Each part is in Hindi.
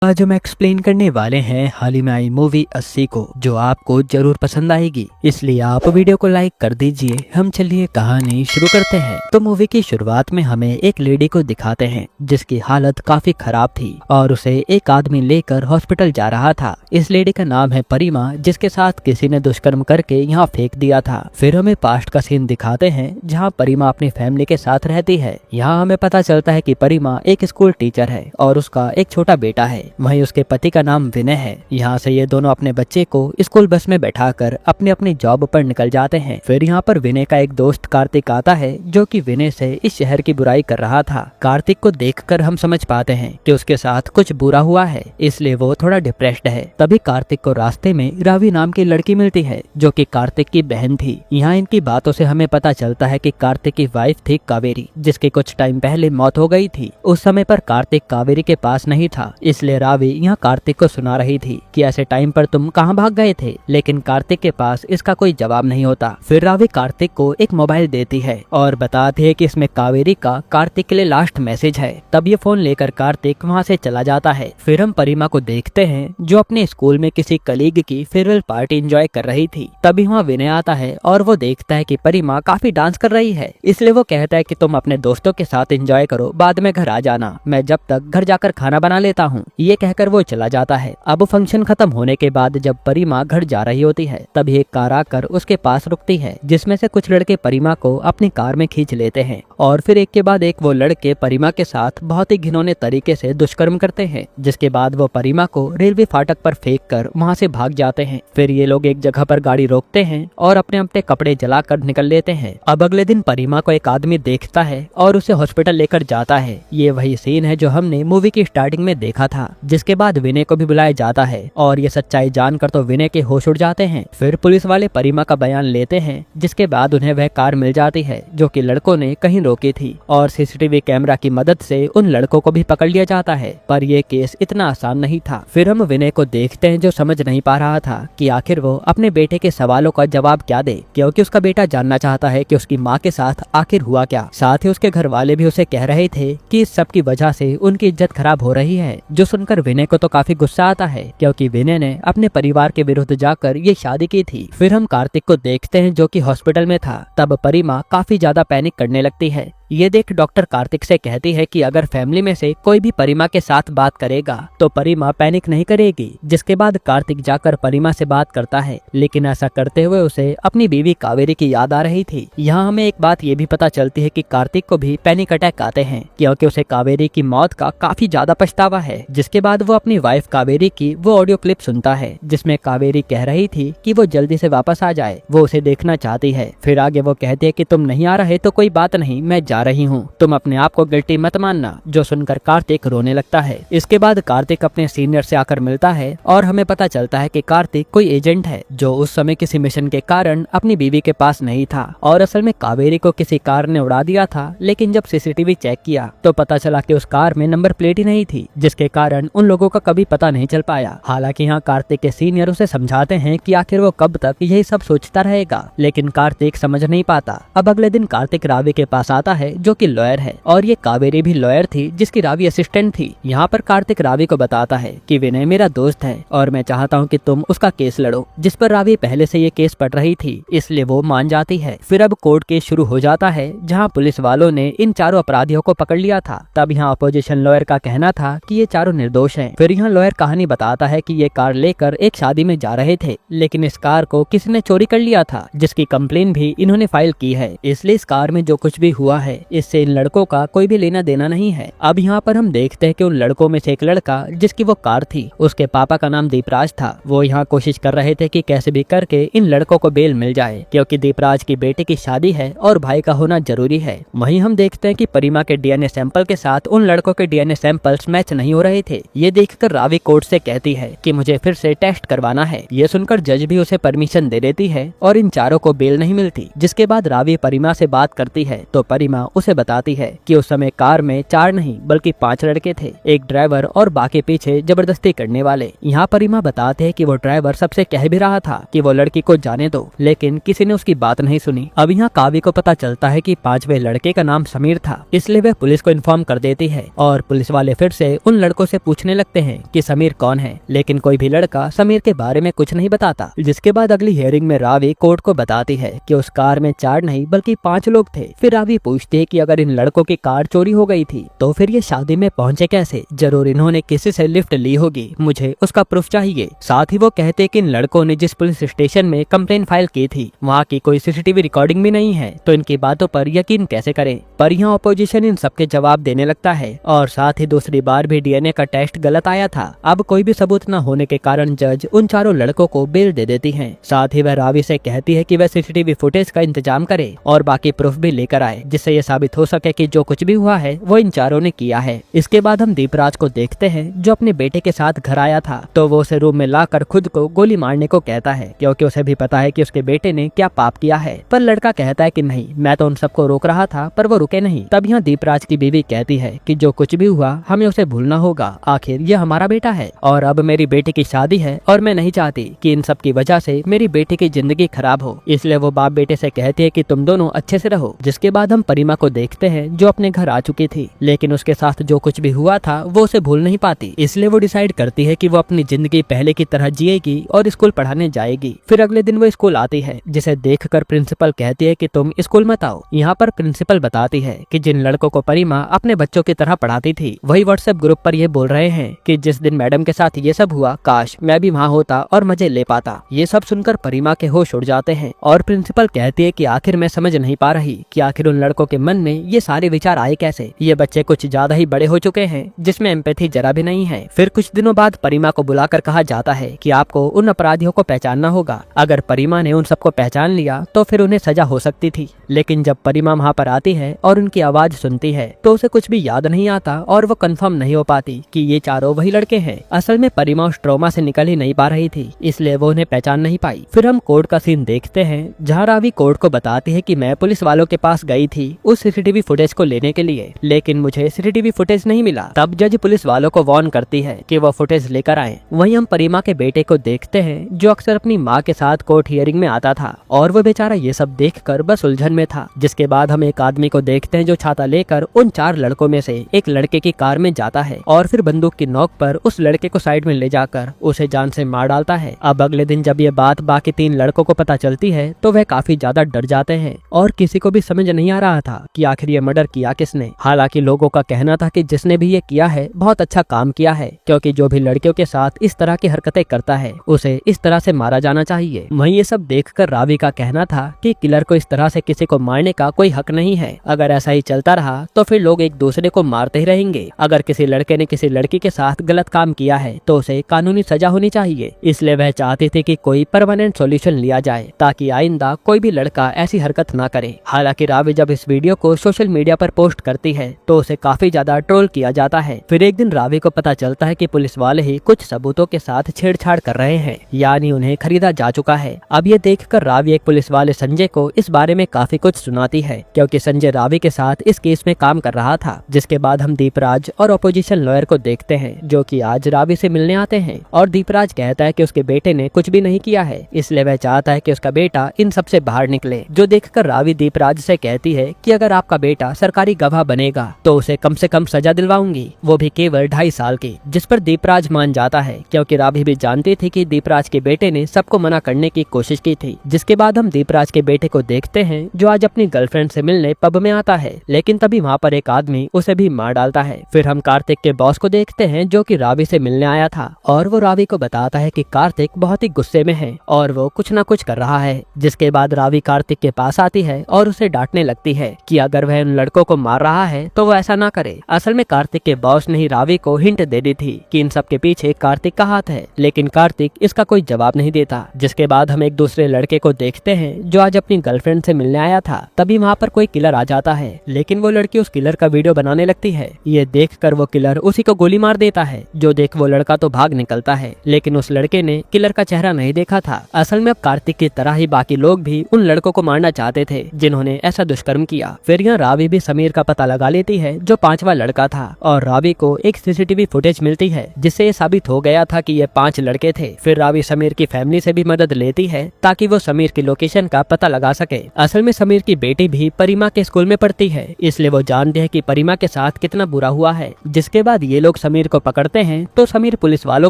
आज हम एक्सप्लेन करने वाले हैं हाल ही में आई मूवी 80 को, जो आपको जरूर पसंद आएगी, इसलिए आप वीडियो को लाइक कर दीजिए। हम चलिए कहानी शुरू करते हैं। तो मूवी की शुरुआत में हमें एक लेडी को दिखाते हैं जिसकी हालत काफी खराब थी और उसे एक आदमी लेकर हॉस्पिटल जा रहा था। इस लेडी का नाम है परिमा, जिसके साथ किसी ने दुष्कर्म करके यहाँ फेंक दिया था। फिर हमें पास्ट का सीन दिखाते हैं जहाँ परिमा अपनी फैमिली के साथ रहती है। यहाँ हमें पता चलता है कि परिमा एक स्कूल टीचर है और उसका एक छोटा बेटा है। वहीं उसके पति का नाम विनय है। यहाँ से ये दोनों अपने बच्चे को स्कूल बस में बैठाकर अपनी अपनी जॉब पर निकल जाते हैं। फिर यहाँ पर विनय का एक दोस्त कार्तिक आता है, जो कि विनय से इस शहर की बुराई कर रहा था। कार्तिक को देखकर हम समझ पाते हैं कि उसके साथ कुछ बुरा हुआ है, इसलिए वो थोड़ा डिप्रेस्ड है। तभी कार्तिक को रास्ते में रावी नाम की लड़की मिलती है, जो कि कार्तिक की बहन थी। यहाँ इनकी बातों से हमें पता चलता है कि कार्तिक की वाइफ थी कावेरी, जिसकी कुछ टाइम पहले मौत हो गई थी। उस समय पर कार्तिक कावेरी के पास नहीं था, इसलिए रावी यहाँ कार्तिक को सुना रही थी कि ऐसे टाइम पर तुम कहाँ भाग गए थे, लेकिन कार्तिक के पास इसका कोई जवाब नहीं होता। फिर रावी कार्तिक को एक मोबाइल देती है और बताती है कि इसमें कावेरी का कार्तिक के लिए लास्ट मैसेज है। तब ये फोन लेकर कार्तिक वहाँ से चला जाता है। फिर हम परिमा को देखते हैं, जो अपने स्कूल में किसी कलीग की फेयरवेल पार्टी एंजॉय कर रही थी। तभी वहाँ विनय आता है और वो देखता है कि परिमा काफी डांस कर रही है, इसलिए वो कहता है कि तुम अपने दोस्तों के साथ एंजॉय करो, बाद में घर आ जाना, मैं जब तक घर जाकर खाना बना लेता हूँ। ये कहकर वो चला जाता है। अब फंक्शन खत्म होने के बाद जब परिमा घर जा रही होती है, तभी एक कार आकर उसके पास रुकती है, जिसमें से कुछ लड़के परिमा को अपनी कार में खींच लेते हैं और फिर एक के बाद एक वो लड़के परिमा के साथ बहुत ही घिनौने तरीके से दुष्कर्म करते हैं, जिसके बाद वो परिमा को रेलवे फाटक पर फेंक कर वहाँ से भाग जाते हैं। फिर ये लोग एक जगह पर गाड़ी रोकते हैं और अपने अपने कपड़े जलाकर निकल लेते हैं। अब अगले दिन परिमा को एक आदमी देखता है और उसे हॉस्पिटल लेकर जाता है। ये वही सीन है जो हमने मूवी की स्टार्टिंग में देखा था। जिसके बाद विनय को भी बुलाया जाता है और ये सच्चाई जानकर तो विनय के होश उड़ जाते हैं। फिर पुलिस वाले परिमा का बयान लेते हैं, जिसके बाद उन्हें वह कार मिल जाती है जो कि लड़कों ने कहीं रोकी थी और सीसीटीवी कैमरा की मदद से उन लड़कों को भी पकड़ लिया जाता है। पर यह केस इतना आसान नहीं था। फिर हम विनय को देखते हैं, जो समझ नहीं पा रहा था कि आखिर वो अपने बेटे के सवालों का जवाब क्या दे, क्योंकि उसका बेटा जानना चाहता है कि उसकी माँ के साथ आखिर हुआ क्या। साथ ही उसके घर वाले भी उसे कह रहे थे कि इस सब की वजह से उनकी इज्जत खराब हो रही है। जो सुनकर विनय को तो काफी गुस्सा आता है, क्योंकि विनय ने अपने परिवार के विरुद्ध जाकर ये शादी की थी। फिर हम कार्तिक को देखते हैं, जो कि हॉस्पिटल में था। तब परिमा काफी ज्यादा पैनिक करने लगती है। ये देख डॉक्टर कार्तिक से कहती है कि अगर फैमिली में से कोई भी परिमा के साथ बात करेगा तो परिमा पैनिक नहीं करेगी। जिसके बाद कार्तिक जाकर परिमा से बात करता है, लेकिन ऐसा करते हुए उसे अपनी बीवी कावेरी की याद आ रही थी। यहाँ हमें एक बात ये भी पता चलती है कि कार्तिक को भी पैनिक अटैक आते हैं, क्योंकि उसे कावेरी की मौत का काफी ज्यादा पछतावा है। जिसके बाद वो अपनी वाइफ कावेरी की वो ऑडियो क्लिप सुनता है, जिसमें कावेरी कह रही थी कि वो जल्दी से वापस आ जाए, वो उसे देखना चाहती है। फिर आगे वो कहती है कि तुम नहीं आ रहे तो कोई बात नहीं, मैं जा रही हूँ, तुम अपने आप को गिल्टी मत मानना। जो सुनकर कार्तिक रोने लगता है। इसके बाद कार्तिक अपने सीनियर से आकर मिलता है और हमें पता चलता है कि कार्तिक कोई एजेंट है, जो उस समय किसी मिशन के कारण अपनी बीवी के पास नहीं था और असल में कावेरी को किसी कार ने उड़ा दिया था। लेकिन जब सीसीटीवी चेक किया तो पता चला कि उस कार में नंबर प्लेट ही नहीं थी, जिसके कारण उन लोगों का कभी पता नहीं चल पाया। हालांकि यहाँ कार्तिक के सीनियर उसे समझाते हैं कि आखिर वो कब तक यही सब सोचता रहेगा, लेकिन कार्तिक समझ नहीं पाता। अब अगले दिन कार्तिक रावी के पास आता है, जो कि लॉयर है, और ये कावेरी भी लॉयर थी, जिसकी रावी असिस्टेंट थी। यहाँ पर कार्तिक रावी को बताता है कि विनय मेरा दोस्त है और मैं चाहता हूँ कि तुम उसका केस लड़ो, जिस पर रावी पहले से ये केस पढ़ रही थी, इसलिए वो मान जाती है। फिर अब कोर्ट केस शुरू हो जाता है, जहाँ पुलिस वालों ने इन चारों अपराधियों को पकड़ लिया था। तब यहाँ अपोजिशन लॉयर का कहना था कि ये चारों निर्दोष हैं। फिर यहाँ लॉयर कहानी बताता है कि ये कार लेकर एक शादी में जा रहे थे, लेकिन इस कार को किसी ने चोरी कर लिया था, जिसकी कंप्लेन भी इन्होंने फाइल की है, इसलिए इस कार में जो कुछ भी हुआ है इससे इन लड़कों का कोई भी लेना देना नहीं है। अब यहाँ पर हम देखते हैं कि उन लड़कों में से एक लड़का, जिसकी वो कार थी, उसके पापा का नाम दीपराज था। वो यहाँ कोशिश कर रहे थे कि कैसे भी करके इन लड़कों को बेल मिल जाए, क्योंकि दीपराज की बेटे की शादी है और भाई का होना जरूरी है। वहीं हम देखते हैं कि परिमा के डीएनए सैंपल के साथ उन लड़कों के डीएनए सैंपल्स मैच नहीं हो रहे थे। ये देखकर रावी कोर्ट से कहती है कि मुझे फिर से टेस्ट करवाना है। ये सुनकर जज भी उसे परमिशन दे देती है और इन चारों को बेल नहीं मिलती। जिसके बाद रावी परिमा से बात करती है तो परिमा परिमा उसे बताती है कि उस समय कार में 4 नहीं बल्कि 5 लड़के थे, एक ड्राइवर और बाकी पीछे जबरदस्ती करने वाले। यहाँ परिमा बताते हैं कि वो ड्राइवर सबसे कह भी रहा था कि वो लड़की को जाने दो, लेकिन किसी ने उसकी बात नहीं सुनी। अब यहाँ काव्य को पता चलता है कि 5वें लड़के का नाम समीर था, इसलिए वह पुलिस को इन्फॉर्म कर देती है और पुलिस वाले फिर से उन लड़कों से पूछने लगते हैं कि समीर कौन है, लेकिन कोई भी लड़का समीर के बारे में कुछ नहीं बताता। जिसके बाद अगली हियरिंग में रावी कोर्ट को बताती है कि उस कार में 4 नहीं बल्कि 5 लोग थे। फिर रावी पूछती है कि अगर इन लड़कों की कार चोरी हो गई थी तो फिर ये शादी में पहुंचे कैसे, जरूर इन्होंने किसी से लिफ्ट ली होगी, मुझे उसका प्रूफ चाहिए। साथ ही वो कहते कि इन लड़कों ने जिस पुलिस स्टेशन में कंप्लेन फाइल की थी वहाँ की कोई सीसीटीवी रिकॉर्डिंग भी नहीं है, तो इनकी बातों पर यकीन कैसे करें। पर यहाँ ऑपोजिशन इन सबके जवाब देने लगता है और साथ ही दूसरी बार भी डीएनए का टेस्ट गलत आया था। अब कोई भी सबूत न होने के कारण जज उन चारों लड़कों को बेल दे देती है। साथ ही वह रावी से कहती है कि वह सीसीटीवी फुटेज का इंतजाम करे और बाकी प्रूफ भी लेकर आए, जिससे ये साबित हो सके कि जो कुछ भी हुआ है वो इन चारों ने किया है। इसके बाद हम दीपराज को देखते हैं जो अपने बेटे के साथ घर आया था, तो वो उसे रूम में लाकर खुद को गोली मारने को कहता है, क्योंकि उसे भी पता है कि उसके बेटे ने क्या पाप किया है। पर लड़का कहता है कि नहीं, मैं तो उन सबको रोक रहा था, पर वो रुके नहीं। तब यहाँ दीपराज की बीवी कहती है कि जो कुछ भी हुआ हमें उसे भूलना होगा, आखिर ये हमारा बेटा है और अब मेरी बेटी की शादी है और मैं नहीं चाहती कि इन सब की वजह से मेरी बेटी की जिंदगी खराब हो, इसलिए वो बाप बेटे से कहती है कि तुम दोनों अच्छे से रहो। जिसके बाद हम परिमा को देखते हैं जो अपने घर आ चुकी थी, लेकिन उसके साथ जो कुछ भी हुआ था वो उसे भूल नहीं पाती, इसलिए वो डिसाइड करती है कि वो अपनी जिंदगी पहले की तरह जिएगी और स्कूल पढ़ाने जाएगी। फिर अगले दिन वो स्कूल आती है, जिसे देखकर प्रिंसिपल कहती है कि तुम स्कूल मत आओ। यहाँ पर प्रिंसिपल बताती है कि जिन लड़कों को परिमा अपने बच्चों की तरह पढ़ाती थी वही व्हाट्सएप ग्रुप पर ये बोल रहे हैं कि जिस दिन मैडम के साथ ये सब हुआ काश मैं भी वहाँ होता और मजे ले पाता। ये सब सुनकर परिमा के होश उड़ जाते हैं और प्रिंसिपल कहती है कि आखिर मैं समझ नहीं पा रही कि आखिर उन लड़कों के मन में ये सारे विचार आए कैसे। ये बच्चे कुछ ज्यादा ही बड़े हो चुके हैं जिसमें एम्पैथी जरा भी नहीं है। फिर कुछ दिनों बाद परिमा को बुलाकर कहा जाता है कि आपको उन अपराधियों को पहचानना होगा। अगर परिमा ने उन सबको पहचान लिया तो फिर उन्हें सजा हो सकती थी, लेकिन जब परिमा वहाँ पर आती है और उनकी आवाज सुनती है तो उसे कुछ भी याद नहीं आता और वो कंफर्म नहीं हो पाती कि ये चारों वही लड़के हैं। असल में परिमा उस ट्रॉमा से निकल ही नहीं पा रही थी, इसलिए वो उन्हें पहचान नहीं पाई। फिर हम कोर्ट का सीन देखते हैं जहाँ रावी कोर्ट को बताती है कि मैं पुलिस वालों के पास गई थी उस सीसीटीवी फुटेज को लेने के लिए, लेकिन मुझे सीसीटीवी फुटेज नहीं मिला। तब जज पुलिस वालों को वार्न करती है कि वो फुटेज लेकर आए। वहीं हम परिमा के बेटे को देखते हैं जो अक्सर अपनी माँ के साथ कोर्ट हियरिंग में आता था और वो बेचारा ये सब देखकर बस उलझन में था। जिसके बाद हम एक आदमी को देखते हैं जो छाता लेकर उन 4 लड़कों में से एक लड़के की कार में जाता है और फिर बंदूक की नोक पर उस लड़के को साइड में ले जाकर उसे जान से मार डालता है। अब अगले दिन जब ये बात बाकी 3 लड़कों को पता चलती है तो वह काफी ज्यादा डर जाते हैं और किसी को भी समझ नहीं आ रहा था कि आखिर ये मर्डर किया किसने। हालांकि लोगों का कहना था कि जिसने भी ये किया है बहुत अच्छा काम किया है, क्योंकि जो भी लड़कियों के साथ इस तरह की हरकतें करता है उसे इस तरह से मारा जाना चाहिए। वहीं ये सब देखकर रावी का कहना था कि किलर को इस तरह से किसी को मारने का कोई हक नहीं है। अगर ऐसा ही चलता रहा तो फिर लोग एक दूसरे को मारते ही रहेंगे। अगर किसी लड़के ने किसी लड़की के साथ गलत काम किया है तो उसे कानूनी सजा होनी चाहिए। इसलिए वह चाहती थी कि कोई परमानेंट सॉल्यूशन लिया जाए ताकि आइंदा कोई भी लड़का ऐसी हरकत ना करे। हालांकि रावी जब इस वीडियो को सोशल मीडिया पर पोस्ट करती है तो उसे काफी ज्यादा ट्रोल किया जाता है। फिर एक दिन रावी को पता चलता है कि पुलिस वाले ही कुछ सबूतों के साथ छेड़छाड़ कर रहे हैं, यानी उन्हें खरीदा जा चुका है। अब ये देखकर रावी एक पुलिस वाले संजय को इस बारे में काफी कुछ सुनाती है, क्योंकि संजय रावी के साथ इस केस में काम कर रहा था। जिसके बाद हम दीपराज और अपोजिशन लॉयर को देखते हैं जो कि आज रावी से मिलने आते हैं और दीपराज कहता है कि उसके बेटे ने कुछ भी नहीं किया है, इसलिए वह चाहता है कि उसका बेटा इन सब से बाहर निकले। जो देखकर रावी दीपराज से कहती है कि अगर आपका बेटा सरकारी गवाह बनेगा तो उसे कम से कम सजा दिलवाऊंगी, वो भी केवल 2.5 साल की। जिस पर दीपराज मान जाता है, क्योंकि रावी भी जानती थी कि दीपराज के बेटे ने सबको मना करने की कोशिश की थी। जिसके बाद हम दीपराज के बेटे को देखते हैं जो आज अपनी गर्लफ्रेंड से मिलने पब में आता है, लेकिन तभी वहाँ पर एक आदमी उसे भी मार डालता है। फिर हम कार्तिक के बॉस को देखते हैं जो कि रावी से मिलने आया था और वो रावी को बताता है कि कार्तिक बहुत ही गुस्से में है और वो कुछ न कुछ कर रहा है। जिसके बाद रावी कार्तिक के पास आती है और उसे डांटने लगती है कि अगर वह उन लड़कों को मार रहा है तो वो ऐसा ना करे। असल में कार्तिक के बॉस ने ही रावी को हिंट दे दी थी कि इन सब के पीछे कार्तिक का हाथ है, लेकिन कार्तिक इसका कोई जवाब नहीं देता। जिसके बाद हम एक दूसरे लड़के को देखते हैं जो आज अपनी गर्लफ्रेंड से मिलने आया था। तभी वहाँ पर कोई किलर आ जाता है, लेकिन वो लड़की उस किलर का वीडियो बनाने लगती है। ये देखकर वो किलर उसी को गोली मार देता है। जो देख वो लड़का तो भाग निकलता है, लेकिन उस लड़के ने किलर का चेहरा नहीं देखा था। असल में अब कार्तिक की तरह ही बाकी लोग भी उन लड़कों को मारना चाहते थे जिन्होंने ऐसा दुष्कर्म किया। फिर यहाँ रावी भी समीर का पता लगा लेती है जो 5वां लड़का था, और रावी को एक सीसीटीवी फुटेज मिलती है जिससे ये साबित हो गया था कि ये 5 लड़के थे। फिर रावी समीर की फैमिली से भी मदद लेती है ताकि वो समीर की लोकेशन का पता लगा सके। असल में समीर की बेटी भी परिमा के स्कूल में पढ़ती है, इसलिए वो जानते हैं कि परिमा के साथ कितना बुरा हुआ है। जिसके बाद ये लोग समीर को पकड़ते हैं तो समीर पुलिस वालों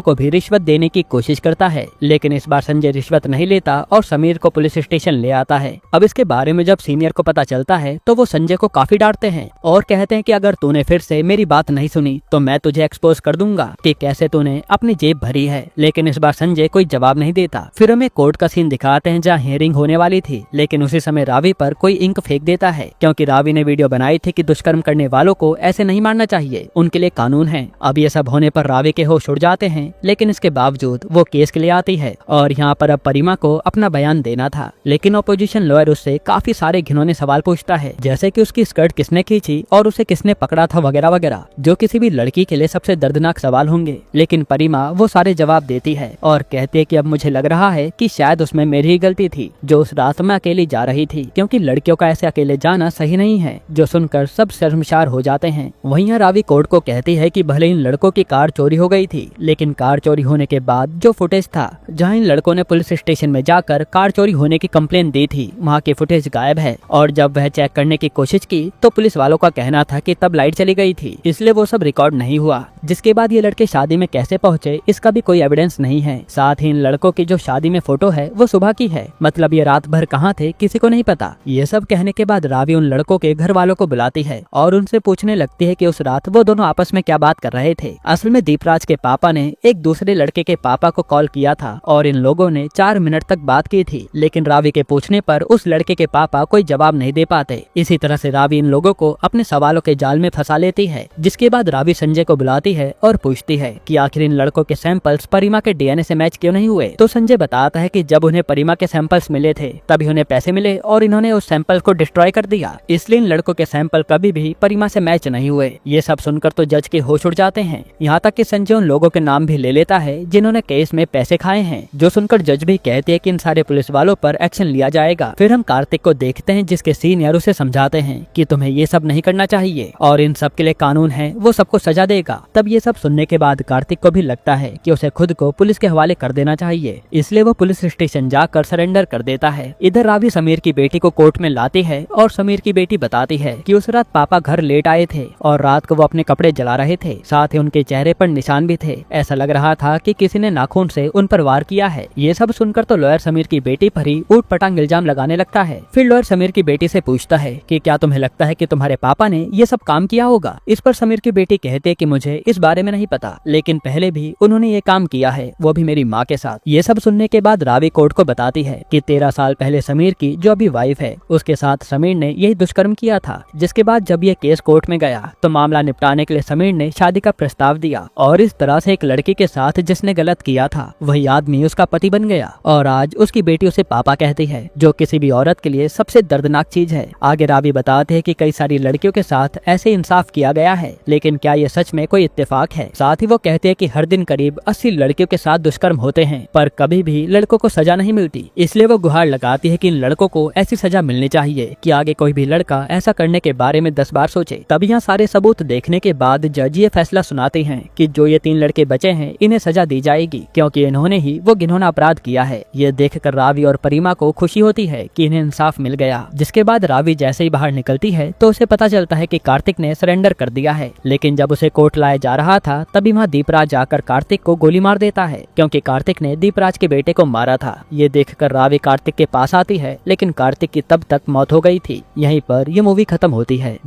को भी रिश्वत देने की कोशिश करता है, लेकिन इस बार संजय रिश्वत नहीं लेता और समीर को पुलिस स्टेशन ले आता है। अब इसके बारे में जब सीनियर को पता चलता है तो वो संजय को काफी डांटते हैं और कहते हैं कि अगर तूने फिर से मेरी बात नहीं सुनी तो मैं तुझे एक्सपोज कर दूंगा कि कैसे तूने अपनी जेब भरी है। लेकिन इस बार संजय कोई जवाब नहीं देता। फिर हमें कोर्ट का सीन दिखाते हैं जहाँ हियरिंग होने वाली थी, लेकिन उसी समय रावी पर कोई इंक फेंक देता है क्योंकि रावी ने वीडियो बनाई थी कि दुष्कर्म करने वालों को ऐसे नहीं मारना चाहिए, उनके लिए कानून है। अब ये सब होने पर रावी के होश उड़ जाते हैं, लेकिन इसके बावजूद वो केस के लिए आती है और यहाँ पर अब परिमा को अपना बयान देना था, लेकिन ऑपोजिशन लॉयर उससे काफी सारे घिनौने सवाल पूछता है, जैसे कि उसकी स्कर्ट किसने खींची और उसे किसने पकड़ा था वगैरह वगैरह, जो किसी भी लड़की के लिए सबसे दर्दनाक सवाल होंगे। लेकिन परिमा वो सारे जवाब देती है और कहती है कि अब मुझे लग रहा है कि शायद उसमें मेरी ही गलती थी जो उस रात में अकेली जा रही थी, क्योंकि लड़कियों का ऐसे अकेले जाना सही नहीं है। जो सुनकर सब शर्मसार हो जाते हैं। वहीं रावी कोर्ट को कहती है कि भले इन लड़कों की कार चोरी हो गई थी, लेकिन कार चोरी होने के बाद जो फुटेज था जहां इन लड़कों ने पुलिस स्टेशन में जाकर कार चोरी होने की कंप्लेन दी थी, वहां की फुटेज गायब है। और जब वह चेक करने की कोशिश की तो पुलिस वालों का कहना था कि तब लाइट चली गई थी, इसलिए वो सब रिकॉर्ड नहीं हुआ। जिसके बाद ये लड़के शादी में कैसे पहुंचे इसका भी कोई एविडेंस नहीं है। साथ ही इन लड़कों की जो शादी में फोटो है वो सुबह की है, मतलब ये रात भर कहाँ थे किसी को नहीं पता। ये सब कहने के बाद रावी उन लड़कों के घर वालों को बुलाती है और उनसे पूछने लगती है कि उस रात वो दोनों आपस में क्या बात कर रहे थे। असल में दीपराज के पापा ने एक दूसरे लड़के के पापा को कॉल किया था और इन लोगों ने 4 मिनट तक बात की थी, लेकिन रावी के पूछने पर उस लड़के के पापा कोई जवाब नहीं दे पाते। इसी तरह से रावी इन लोगों को अपने सवालों के जाल में फंसा लेती है। जिसके बाद रावी संजय को बुलाती है और पूछती है कि आखिर इन लड़कों के सैंपल्स परिमा के डीएनए से मैच क्यों नहीं हुए। तो संजय बताता है कि जब उन्हें परिमा के सैंपल्स मिले थे तभी उन्हें पैसे मिले और इन्होंने उस सैंपल को डिस्ट्रॉय कर दिया, इसलिए इन लड़कों के सैंपल कभी भी परिमा से मैच नहीं हुए। ये सब सुनकर तो जज के होश उड़ जाते हैं। यहाँ तक कि संजय उन लोगों के नाम भी ले लेता है जिन्होंने केस में पैसे खाए हैं, जो सुनकर जज भी कहते हैं कि इन सारे पुलिस वालों पर एक्शन लिया जाएगा। फिर हम कार्तिक को देखते हैं जिसके सीनियर उसे समझाते हैं कि तुम्हें ये सब नहीं करना चाहिए और इन सब के लिए कानून है, वो सबको सजा देगा। तब ये सब सुनने के बाद कार्तिक को भी लगता है कि उसे खुद को पुलिस के हवाले कर देना चाहिए, इसलिए वो पुलिस स्टेशन जाकर सरेंडर कर देता है। इधर रावी समीर की बेटी को कोर्ट में लाती है और समीर की बेटी बताती है कि उस रात पापा घर लेट आए थे और रात को वो अपने कपड़े जला रहे थे, साथ ही उनके चेहरे पर निशान भी थे। ऐसा लग रहा था कि किसी ने नाखून से उन पर वार किया है। ये सब सुनकर तो लॉयर समीर की बेटी पर ही ऊट पटांग इल्जाम लगाने लगता है। फिर लॉयर समीर की बेटी से पूछता है कि क्या तुम्हें लगता है कि तुम्हारे पापा ने ये सब काम किया होगा। इस पर समीर की बेटी कहते हैं कि मुझे इस बारे में नहीं पता, लेकिन पहले भी उन्होंने ये काम किया है, वो भी मेरी माँ के साथ। ये सब सुनने के बाद रावी कोर्ट को बताती है कि 13 साल पहले समीर की जो अभी वाइफ है उसके साथ समीर ने यही दुष्कर्म किया था। जिसके बाद जब ये केस कोर्ट में गया तो मामला निपटाने के लिए समीर ने शादी का प्रस्ताव दिया और इस तरह से एक लड़की के साथ जिसने गलत किया था वही आदमी उसका पति बन गया और आज उसकी बेटी उसे पापा कहती है, जो किसी भी औरत के लिए सबसे दर्दनाक चीज है। आगे रावी बताते हैं कि कई सारी लड़कियों के साथ ऐसे इंसाफ किया गया है, लेकिन क्या ये सच में कोई इत्तेफाक है। साथ ही वो कहते हैं कि हर दिन करीब 80 लड़कियों के साथ दुष्कर्म होते हैं पर कभी भी लड़कों को सजा नहीं मिलती, इसलिए वो गुहार लगाती है कि इन लड़कों को ऐसी सजा मिलनी चाहिए कि आगे कोई भी लड़का ऐसा करने के बारे में 10 बार सोचे। तब यहाँ सारे सबूत देखने के बाद जज ये फैसला सुनाते हैं कि जो ये 3 लड़के बचे हैं इन्हें सजा दी जाएगी, क्योंकि इन्होंने ही वो घिनौना अपराध किया है। ये देखकर रावी और परिमा को खुशी होती है कि इन्हें इंसाफ मिल गया। जिसके बाद रावी जैसे ही बाहर निकलती है तो उसे पता चलता है कि कार्तिक ने सरेंडर कर दिया है, लेकिन जब उसे कोर्ट लाया जा रहा था तभी वहाँ दीपराज जाकर कार्तिक को गोली मार देता है, क्योंकि कार्तिक ने दीपराज के बेटे को मारा था। ये देखकर रावी कार्तिक के पास आती है, लेकिन कार्तिक की तब तक मौत हो गई थी। यहीं पर ये मूवी खत्म होती है।